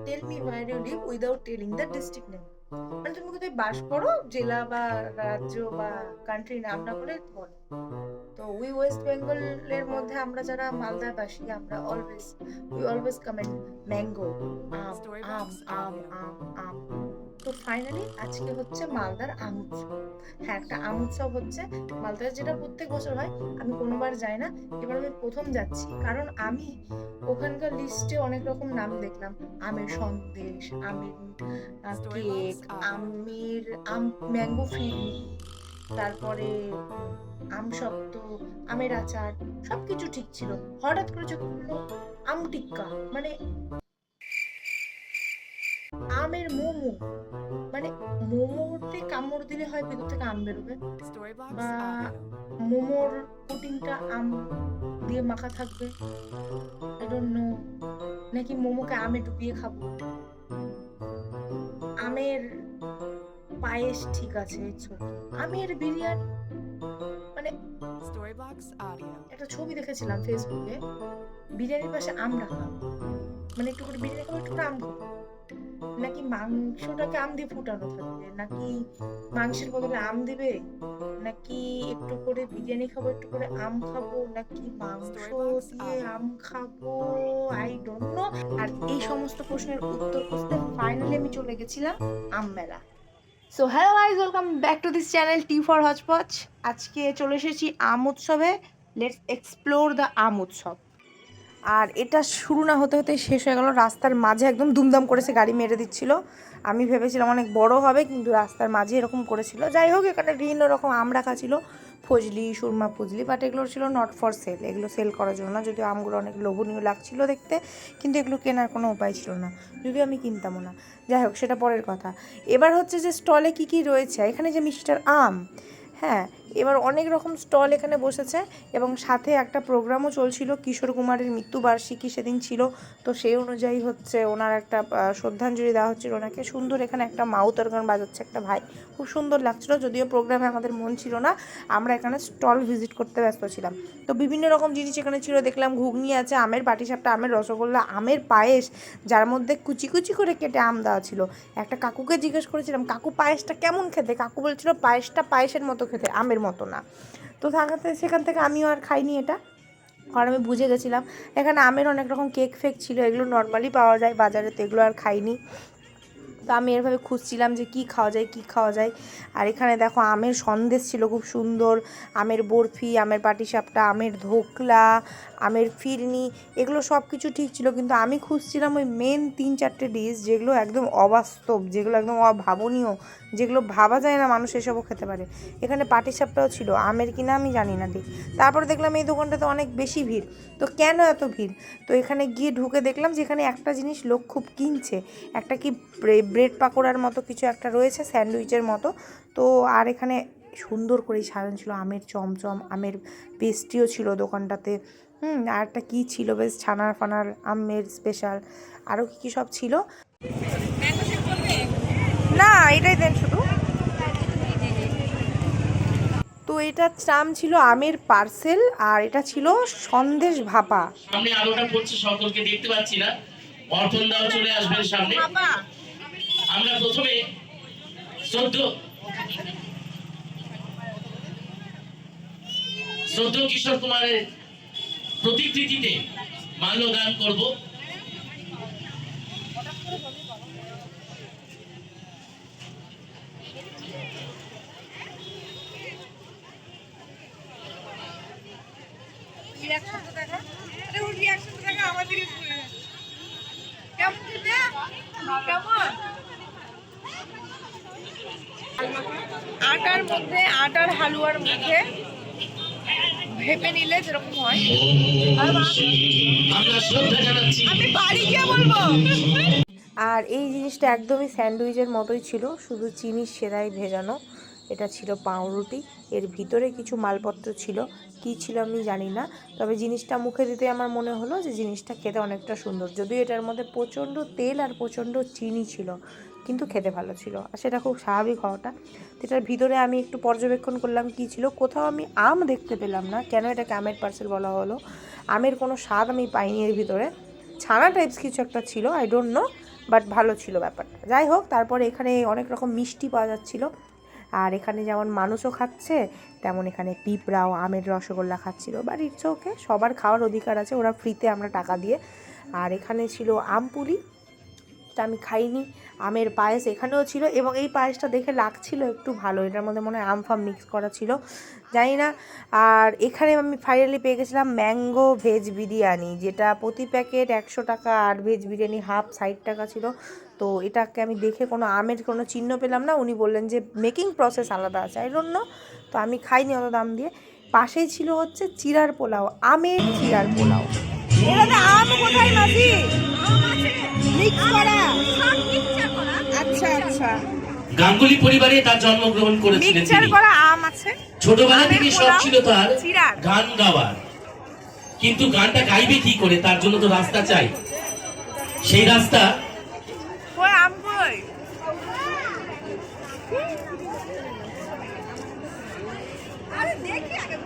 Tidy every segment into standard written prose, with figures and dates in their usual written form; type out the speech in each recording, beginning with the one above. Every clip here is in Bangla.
Tell me where you live without telling the district name. মানে তুমি কোথায় বাস করো, জেলা বা রাজ্য বা কান্ট্রি নাম না করে বলো। তো উই ওয়েস্ট বেঙ্গলের মধ্যে আমরা যারা মালদাবাসী, আমরা উই অলওয়েজ কমেন্ট ম্যাঙ্গো, আম আম আম আম আম। তো ফাইনালি আজকে হচ্ছে মালদার আম উৎসব। হ্যাঁ, একটা আম উৎসব হচ্ছে মালদার, যেটা প্রত্যেক বছর হয়। আমি কোনোবার যাই না, এবার আমি প্রথম যাচ্ছি। কারণ আমি ওখানকার লিস্টে অনেক রকম নাম দেখলাম, আমের সন্দেশ, আমের কেক, আমের আম ম্যাঙ্গো ফিরনি, তারপরে আম সপ্ত, আমের আচার, সবকিছু ঠিক ছিল। হঠাৎ করে চোখে পড়লো আম টিক্কা, মানে আমের মোমো। মানে মোমোতে কামড় দিলে হয় ভেতর থেকে আম বেরোবে, বা মোমোর কোটিংটা আম দিয়ে মাখা থাকবে, আই ডোন্ট নো। নাকি মোমোকে আমে ডুবিয়ে খাবো। আমের পায়েস ঠিক আছে, আমের বিরিয়ানি, মানে একটা ছবি দেখেছিলাম ফেসবুকে, বিরিয়ানির পাশে আম রাখা, মানে একটু করে বিরিয়ানি খাবো, একটু করে আম খাবো। নাকি মাংসটাকে আম দিয়ে ফুটানো থাকবে, নাকি মাংসের বদলে আম দিবে, নাকি একটু করে বিরিয়ানি খাবো, একটু করে আম খাবো, নাকি মাংস দিয়ে আম খাবো, আই ডোন্ট নো। আর এই সমস্ত প্রশ্নের উত্তর খুঁজতে ফাইনালি আমি চলে গেছিলাম আম মেলা। So hello guys, welcome back to this channel T for hotchpotch. আজকে চলে এসেছি আম উৎসবে। লেটস এক্সপ্লোর দ্য আম উৎসব। আর এটা শুরু না হতে হতে শেষ হয়ে গেল। রাস্তার মাঝে একদম দুমদাম করেছে, গাড়ি মেরে দিচ্ছিল। আমি ভেবেছিলাম অনেক বড় হবে, কিন্তু রাস্তার মাঝে এরকম করেছিল। যাই হোক, এখানে বিভিন্ন রকম আম রাখা ছিল, ফজলি, সুরমা ফজলি, বাট এগুলো ছিল নট ফর সেল, এগুলো সেল করার জন্য না। যদিও আমগুলো অনেক লোভনীয় লাগছিল দেখতে, কিন্তু এগুলো কেনার কোনো উপায় ছিল না, যদিও আমি কিনতামও না। যাই হোক, সেটা পরের কথা। এবার হচ্ছে যে স্টলে কী কী রয়েছে, এখানে যে মিস্টার আম, হ্যাঁ, এবার অনেক রকম স্টল এখানে বসেছে, এবং সাথে একটা প্রোগ্রামও চলছিল। কিশোর কুমারের মৃত্যুবার্ষিকী সেদিন ছিল, তো সেই অনুযায়ী হচ্ছে ওনার একটা শ্রদ্ধাঞ্জলি দেওয়া হচ্ছিল ওনাকে। সুন্দর এখানে একটা মাউথ অর্গান বাজাচ্ছে একটা ভাই, খুব সুন্দর লাগছিল। যদিও প্রোগ্রামে আমাদের মন ছিল না, আমরা এখানে স্টল ভিজিট করতে ব্যস্ত ছিলাম। তো বিভিন্ন রকম জিনিস এখানে ছিল, দেখলাম ঘুগনি আছে, আমের পাটিসাপটা, আমের রসগোল্লা, আমের পায়েস, যার মধ্যে কুচি কুচি করে কেটে আম দেওয়া ছিল। একটা কাকুকে জিজ্ঞেস করেছিলাম, কাকু পায়েসটা কেমন খেতে? কাকু বলছিল পায়েসটা পায়েসের মতো খেতে, আমের মতো না। তো সেখান থেকে আমিও আর খাইনি এটা, কারণ আমি বুঝে গেছিলাম। এখানে আমের অনেক রকম কেক ফেক ছিল, এগুলো নর্মালি পাওয়া যায় বাজারে, তো এগুলো আর খাইনি। তো আমি এভাবে খুঁজছিলাম যে কী খাওয়া যায় কী খাওয়া যায়। আর এখানে দেখো আমের সন্দেশ ছিল খুব সুন্দর, আমের বরফি, আমের পাটিসাপটা, আমের ধোকলা, আমের ফিরনি, এগুলো সব কিছু ঠিক ছিল। কিন্তু আমি খুঁজছিলাম ওই মেন 3-4টে ডিশ, যেগুলো একদম অবাস্তব, যেগুলো একদম অভাবনীয়, যেগুলো ভাবা যায় না মানুষ এসবও খেতে পারে। এখানে পাটিসাপটাও ছিল, আমের কিনা আমি জানি না ঠিক। তারপরে দেখলাম এই দোকানটাতে অনেক বেশি ভিড়। তো কেন এত ভিড়? তো এখানে গিয়ে ঢুকে দেখলাম যে এখানে একটা জিনিস লোক খুব কিনছে, একটা কি ব্রেড পাকোড়ার মতো কিছু একটা রয়েছে, স্যান্ডউইচের মতো। তো আর এখানে সুন্দর করেই সাজানো ছিল, আমের চমচম, আমের পেস্ট্রিও ছিল দোকানটাতে। আর একটা কী ছিল বেশ, ছানার ফানার আমের স্পেশাল, আরও কী কী সব ছিল। না, এটাই দেন শুধু। তো এটার নাম ছিল আমের পার্সেল, আর এটা ছিল সন্দেশ ভাপা। সামনে আলোটা পড়ছে, সকলকে দেখতে পাচ্ছি না। অর্থনদাও চলে আসবেন সামনে। আমরা প্রথমে শ্রদ্ধেয় কিশোর কুমারের প্রতিকৃতিতে মাল্যদান করব। আটার মধ্যে, আটার হালুয়ার মধ্যে ভেপে নিলে যেরকম হয়, আমি বাড়ি গিয়ে বলবো। আর এই জিনিসটা একদমই স্যান্ডউইচের মতোই ছিল, শুধু চিনির সেরাই ভেজানো। এটা ছিল পাউরুটি, এর ভিতরে কিছু মালপত্র ছিল, কী ছিল আমি জানি না। তবে জিনিসটা মুখে দিতে আমার মনে হলো যে জিনিসটা খেতে অনেকটা সুন্দর, যদিও এটার মধ্যে প্রচণ্ড তেল আর প্রচণ্ড চিনি ছিল, কিন্তু খেতে ভালো ছিল। আর সেটা খুব স্বাভাবিক হওয়াটা। তো এটার ভিতরে আমি একটু পর্যবেক্ষণ করলাম কী ছিল। কোথাও আমি আম দেখতে পেলাম না, কেন এটাকে আমের পার্সেল বলা হলো। আমের কোনো স্বাদ আমি পাইনি এর ভিতরে, ছানা টাইপস কিছু একটা ছিল, আই ডোন্ট নো। বাট ভালো ছিল ব্যাপারটা। যাই হোক, তারপরে এখানে অনেক রকম মিষ্টি পাওয়া যাচ্ছিলো, আর এখানে যেমন মানুষও খাচ্ছে তেমন এখানে পিঁপড়াও আমের রসগোল্লা খাচ্ছিল। বাট ইটস ওকে, সবার খাওয়ার অধিকার আছে, ওরা ফ্রিতে, আমরা টাকা দিয়ে। আর এখানে ছিল আমপুরি, এটা আমি খাইনি। আমের পায়েস এখানেও ছিল, এবং এই পায়েসটা দেখে লাগছিল একটু ভালো, এটার মধ্যে মনে হয় আম ফাম মিক্স করা ছিল, জানি না। আর এখানে আমি ফাইনালি পেয়ে গেছিলাম ম্যাঙ্গো ভেজ বিরিয়ানি, যেটা প্রতি প্যাকেট 100 টাকা, আর ভেজ বিরিয়ানি হাফ 60 টাকা ছিল। তো এটাকে আমি দেখে কোনো আমের কোনো চিহ্ন পেলাম না, উনি বললেন যে মেকিং প্রসেস আলাদা আছে, আই ডোন্ট নো, তো আমি খাইনি অত দাম দিয়ে। পাশেই ছিল হচ্ছে চিড়ার পোলাও, আমের চিড়ার পোলাও। আম কোথায় মাঝি মিক্স করা? আচ্ছা আচ্ছা, গাঙ্গুলি পরিবারে তার জন্মগ্রহণ করেছিলেন মিক্সচার করা আম আছে। ছোটবেলা থেকে শখ ছিল তার গান গাওয়ার, কিন্তু গানটা গাইবে কি করে, তার জন্য তো রাস্তা চাই। সেই রাস্তা কই আম কই? আরে দেখি আগে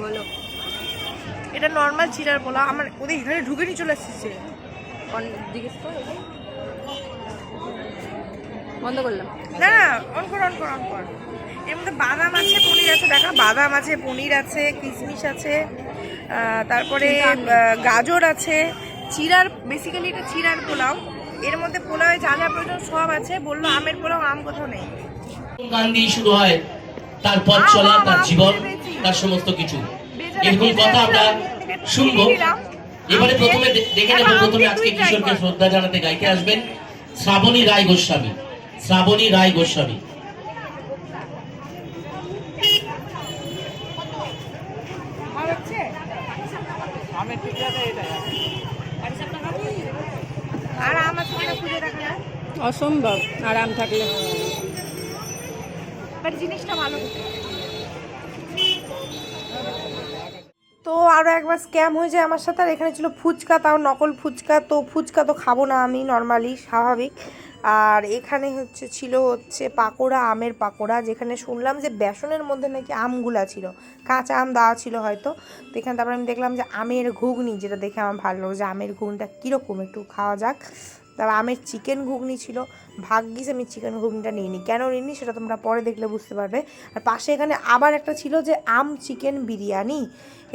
বলো। এটা নর্মাল চিড়ার পোলাও, আমার ওদের এখানে ঢুকে নিয়ে চলে এসেছে। জিজ্ঞেস করো, বন্ধ করলাম না, অন কর অন কর অন কর। এর মধ্যে বাদাম আছে, পনির আছে, দেখা বাদাম আছে, পনির আছে, কিশমিশ আছে, তারপরে গাজর আছে, চিড়ার, বেসিক্যালি এটা চিড়ার পোলাও। এর মধ্যে পোলাওয়ে যা যা প্রয়োজন সব আছে। বললো আমের পোলাও, আম কোথাও নেই। গান দিয়ে শুরু হয় তার পথ চলা, তার জীবন, তার সমস্ত কিছু, এরকম কথা আমরা শুনবো। এবারে প্রথমে দেখে নেব, প্রথমে আজকে কিশোরকে শ্রদ্ধা জানাতে গাইতে আসবেন শ্রাবণী রায় গোস্বামী। শ্রাবণী রায় গোস্বামী। অসম্ভব আরাম থাকলে, জিনিসটা ভালো। তো আরও একবার স্ক্যাম হয়ে যায় আমার সাথে। আর এখানে ছিল ফুচকা, তাও নকল ফুচকা। তো ফুচকা তো খাবো না আমি, নর্মালি স্বাভাবিক। আর এখানে ছিল পাকোড়া, আমের পাকোড়া, যেখানে শুনলাম যে বেসনের মধ্যে নাকি আমগুলা ছিল, কাঁচা আম দেওয়া ছিল হয়তো। তো এখানে তারপরে আমি দেখলাম যে আমের ঘুগনি, যেটা দেখে আমার ভালো লাগলো যে আমের ঘুগনিটা কীরকম, একটু খাওয়া যাক। তারপর আমের চিকেন ঘুগনি ছিল। ভাগ্যিস আমি চিকেন ঘুগনিটা নিইনি, কেন নিইনি সেটা তোমরা পরে দেখলে বুঝতে পারবে। আর পাশে এখানে আবার একটা ছিল যে আম চিকেন বিরিয়ানি,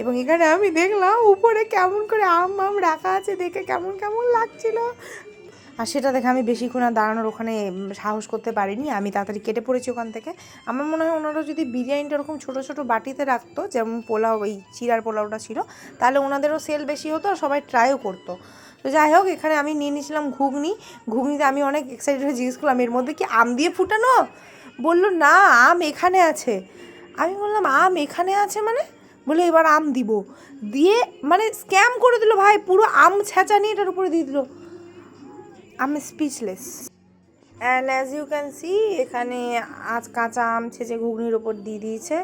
এবং এখানে আমি দেখলাম উপরে কেমন করে আম রাখা আছে, দেখে কেমন কেমন লাগছিল। আর সেটা দেখে আমি বেশিক্ষণ আর দাঁড়ানোর ওখানে সাহস করতে পারিনি, আমি তাড়াতাড়ি কেটে পড়েছি ওখান থেকে। আমার মনে হয় ওনারা যদি বিরিয়ানিটা ওরকম ছোটো ছোটো বাটিতে রাখতো, যেমন পোলাও, এই চিড়ার পোলাওটা ছিল, তাহলে ওনাদেরও সেল বেশি হতো আর সবাই ট্রাইও করতো। তো যাই হোক, এখানে আমি নিয়ে নিয়েছিলাম ঘুগনিতে আমি অনেক এক্সাইটেড হয়ে জিজ্ঞেস করলাম, এর মধ্যে কি আম দিয়ে ফুটানো? বললো না, আম এখানে আছে। আমি বললাম আম এখানে আছে মানে? বলে এবার আম দিব, দিয়ে মানে স্ক্যাম করে দিল ভাই, পুরো আম ছেঁচা নিয়ে এটার উপরে দিয়ে দিল। আমি speechless. And as you can see, এখানে আজ কাঁচা আম ছেঁচে ঘুগনির ওপর দিয়ে দিয়েছে,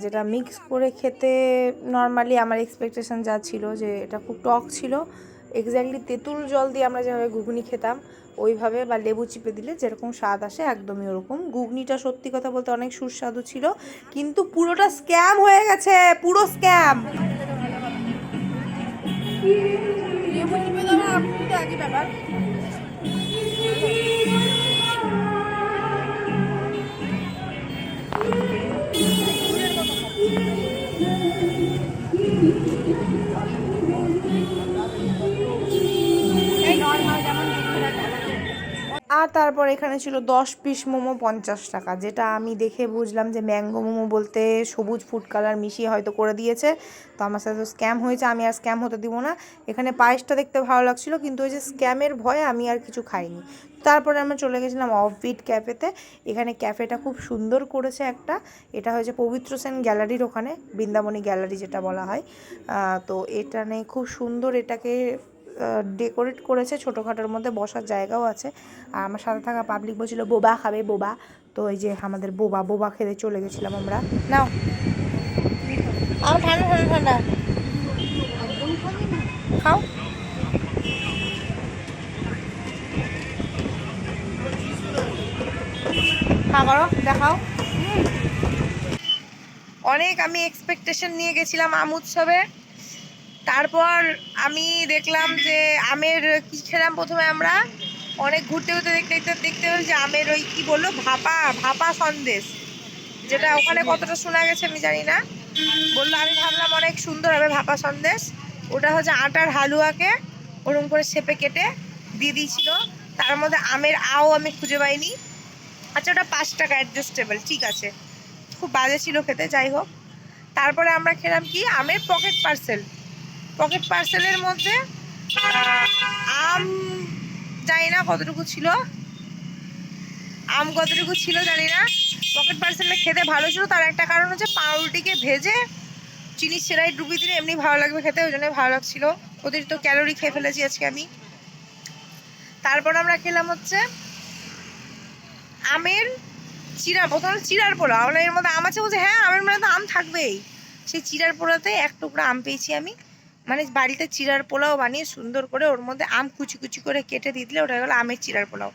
যেটা মিক্স করে খেতে নর্মালি আমার এক্সপেকটেশন যা ছিল যে এটা খুব টক ছিল। এক্স্যাক্টলি তেঁতুল জল দিয়ে আমরা যেভাবে ঘুগনি খেতাম ওইভাবে, বা লেবু চিপে দিলে যেরকম স্বাদ আসে একদমই ওরকম। ঘুগনিটা সত্যি কথা বলতে অনেক সুস্বাদু ছিল, কিন্তু পুরোটা স্ক্যাম হয়ে গেছে, পুরো স্ক্যাম। ব্যাপার আর তারপর এখানে ছিল 10 পিস মোমো 50 টাকা, যেটা আমি দেখে বুঝলাম যে ম্যাঙ্গো মোমো বলতে সবুজ ফুড কালার মিশিয়ে হয়তো করে দিয়েছে। তো আমার সাথে তো স্ক্যাম হয়েছে, আমি আর স্ক্যাম হতে দিব না। এখানে পায়েসটা দেখতে ভালো লাগছিল, কিন্তু ওই যে স্ক্যামের ভয়ে আমি আর কিছু খাইনি। তারপরে আমরা চলে গেছিলাম অফবিট ক্যাফেতে। এখানে ক্যাফেটা খুব সুন্দর করেছে একটা, এটা হয়েছে পবিত্র সেন গ্যালারির ওখানে, বৃন্দাবনী গ্যালারি যেটা বলা হয়। তো এটা নেই, খুব সুন্দর এটাকে ডেকোরেট করেছে, ছোটোখাটোর মধ্যে বসার জায়গাও আছে। আর আমার সাথে থাকা পাবলিক বলছিল বোবা খাবে, বোবা। তো এই যে আমাদের বোবা খেতে চলে গেছিলাম আমরা। নাও ঠান্ডা ঠান্ডা ঠান্ডা খাও। হ্যাঁ করো, দেখাও। অনেক আমি এক্সপেকটেশন নিয়ে গেছিলাম আম উৎসবে, তারপর আমি দেখলাম যে আমের কি খেলাম প্রথমে আমরা অনেক ঘুরতে ঘুরতে দেখতে পেলাম যে আমের ওই কি বললো ভাপা সন্দেশ, যেটা ওখানে কতটা শোনা গেছে আমি জানি না। বললো, আমি ভাবলাম অনেক সুন্দর হবে ভাপা সন্দেশ। ওটা হচ্ছে আটার হালুয়াকে ওরকম করে শেপে কেটে দিয়ে দিয়েছিল, তার মধ্যে আমের আও আমি খুঁজে পাইনি। আচ্ছা, ওটা 5 টাকা অ্যাডজাস্টেবল, ঠিক আছে, খুব বাজে ছিল খেতে, যাই হোক। তারপরে আমরা খেলাম কি আমের পকেট পার্সেলের মধ্যে আম জানি না কতটুকু ছিল, জানি না। পকেট পার্সেলটা খেতে ভালো ছিল, তার একটা কারণ হচ্ছে পাউরুটিকে ভেজে চিনি সেরাই ডুবিয়ে দিলে এমনি ভালো লাগবে খেতে, ওই জন্যই ভালো লাগছিল। অতিরিক্ত ক্যালোরি খেয়ে ফেলেছি আজকে আমি। তারপর আমরা খেলাম হচ্ছে আমের প্রথমে চিড়ার পোলাও। আমরা এর মধ্যে আম আছে বলছে, হ্যাঁ আমের মধ্যে তো আম থাকবেই। সেই চিড়ার পোলাওতে 1 টুকরা আম পেয়েছি আমি, মানে বাড়িতে চিড়ার পোলাও বানিয়ে সুন্দর করে ওর মধ্যে আম কুচি করে কেটে দিয়ে দিলে ওটা হলো আমের চিড়ার পোলাও।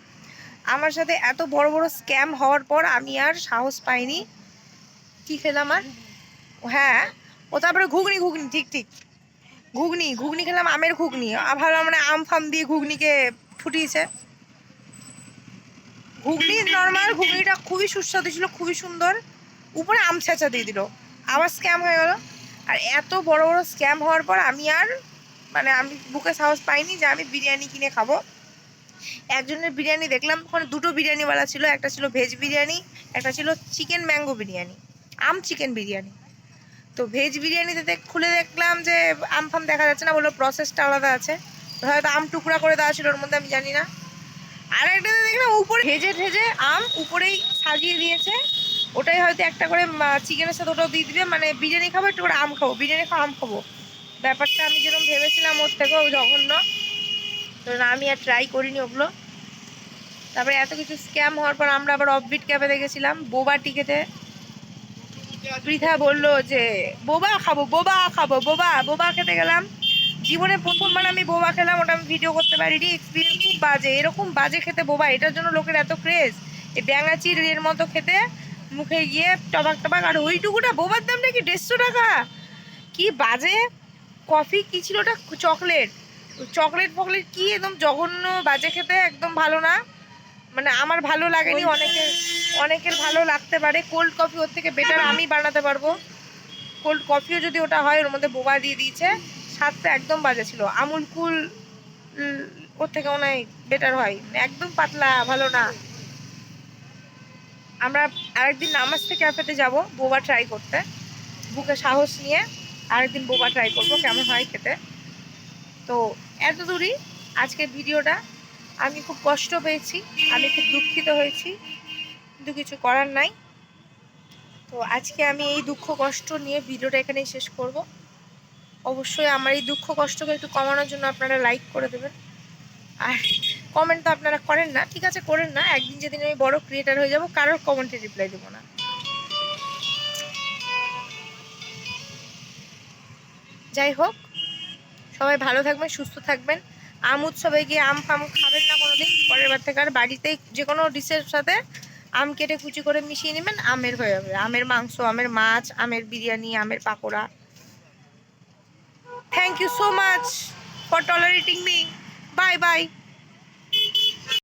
আমার সাথে এত বড় বড় স্ক্যাম হওয়ার পর আমি আর সাহস পাইনি। কি খেলাম আর, হ্যাঁ ও তারপরে ঘুগনি, ঠিক ঘুগনি খেলাম, আমের ঘুগনি। ভাবলাম মানে আম ফাম দিয়ে ঘুগনিকে ফুটিয়েছে। ঘুগনি নর্মাল, ঘুগনিটা খুবই সুস্বাদু ছিল, খুবই সুন্দর, উপরে আম ছেঁচা দিয়ে দিল, আবার স্ক্যাম হয়ে গেল। আর এত বড় বড় স্ক্যাম হওয়ার পর আমি আর আমি বুকে সাহস পাইনি যে আমি বিরিয়ানি কিনে খাবো। একজনের বিরিয়ানি দেখলাম, ওখানে 2টো বিরিয়ানিওয়ালা ছিল, একটা ছিল ভেজ বিরিয়ানি, একটা ছিল চিকেন ম্যাঙ্গো বিরিয়ানি, আম চিকেন বিরিয়ানি। তো ভেজ বিরিয়ানিতে খুলে দেখলাম যে আম ফাম দেখা যাচ্ছে না, বললো প্রসেসটা আলাদা আছে, হয়তো আম টুকরা করে দেওয়া ছিল ওর মধ্যে, আমি জানি না। আর একটাতে দেখলাম উপরে ভেজে আম উপরেই সাজিয়ে দিয়েছে, ওটাই হয়তো একটা করে চিকেনের সাথে ওটাও দিয়ে দিবে, মানে বিরিয়ানি খাবো একটু করে আম খাবো, বিরিয়ানি খাবো আম খাবো। ব্যাপারটা আমি যেরকম ভেবেছিলাম ওর থেকেও জঘন্য, তো আমি আর ট্রাই করিনি ওগুলো। তারপরে এত কিছু স্ক্যাম হওয়ার পর আমরা আবার অফবিট ক্যাফেতে গেছিলাম বোবা টিকেটে। পৃথা বললো যে বোবা খাবো, বোবা খেতে গেলাম। জীবনে প্রথমবার আমি বোবা খেলাম, ওটা আমি ভিডিও করতে পারিনি, এক্সপিরিয়েন্স খুব বাজে। এরকম বাজে খেতে বোবা, এটার জন্য লোকের এত ক্রেজ, এই ব্যাঙাচির এর মতো খেতে, মুখে গিয়ে টবাক, আর ওইটুকুটা বোবার দাম নাকি 150 টাকা, কি বাজে। কফি কি ছিল ওটা, চকলেট ফকলেট কি একদম জঘন্য বাজে খেতে, একদম ভালো না, মানে আমার ভালো লাগেনি, অনেকের ভালো লাগতে পারে। কোল্ড কফি ওর থেকে বেটার আমি বানাতে পারবো, কোল্ড কফিও যদি ওটা হয়, ওর মধ্যে বোবা দিয়ে দিয়েছে, স্বাদটা একদম বাজে ছিল। আমুল কুল ওর থেকে মনে হয় বেটার হয়, একদম পাতলা, ভালো না। আমরা আরেকদিন নামাজতে ক্যাফেতে যাব বোবা ট্রাই করতে, বুকে সাহস নিয়ে আরেকদিন বোবা ট্রাই করবো কেমন হয় খেতে। তো এত দূরই আজকের ভিডিওটা। আমি খুব কষ্ট পেয়েছি, আমি খুব দুঃখিত হয়েছি, কিন্তু কিছু করার নাই। তো আজকে আমি এই দুঃখ কষ্ট নিয়ে ভিডিওটা এখানেই শেষ করব। অবশ্যই আমার এই দুঃখ কষ্টকে একটু কমানোর জন্য আপনারা লাইক করে দেবেন, আর কমেন্ট তো আপনারা করেন না, ঠিক আছে করেন না, একদিন যেদিন আমি বড় ক্রিয়েটার হয়ে যাব কারোর কমেন্টে রিপ্লাই দেবো না। যাই হোক, সবাই ভালো থাকবেন, সুস্থ থাকবেন। আম উৎসবে গিয়ে আম ফাম খাবেন না কোনোদিন, পরের বার থেকে আর বাড়িতেই যে কোনো ডিশের সাথে আম কেটে কুচি করে মিশিয়ে নেবেন, আমের হয়ে যাবে, আমের মাংস, আমের মাছ, আমের বিরিয়ানি, আমের pakora. Thank you so much for tolerating me, bye by.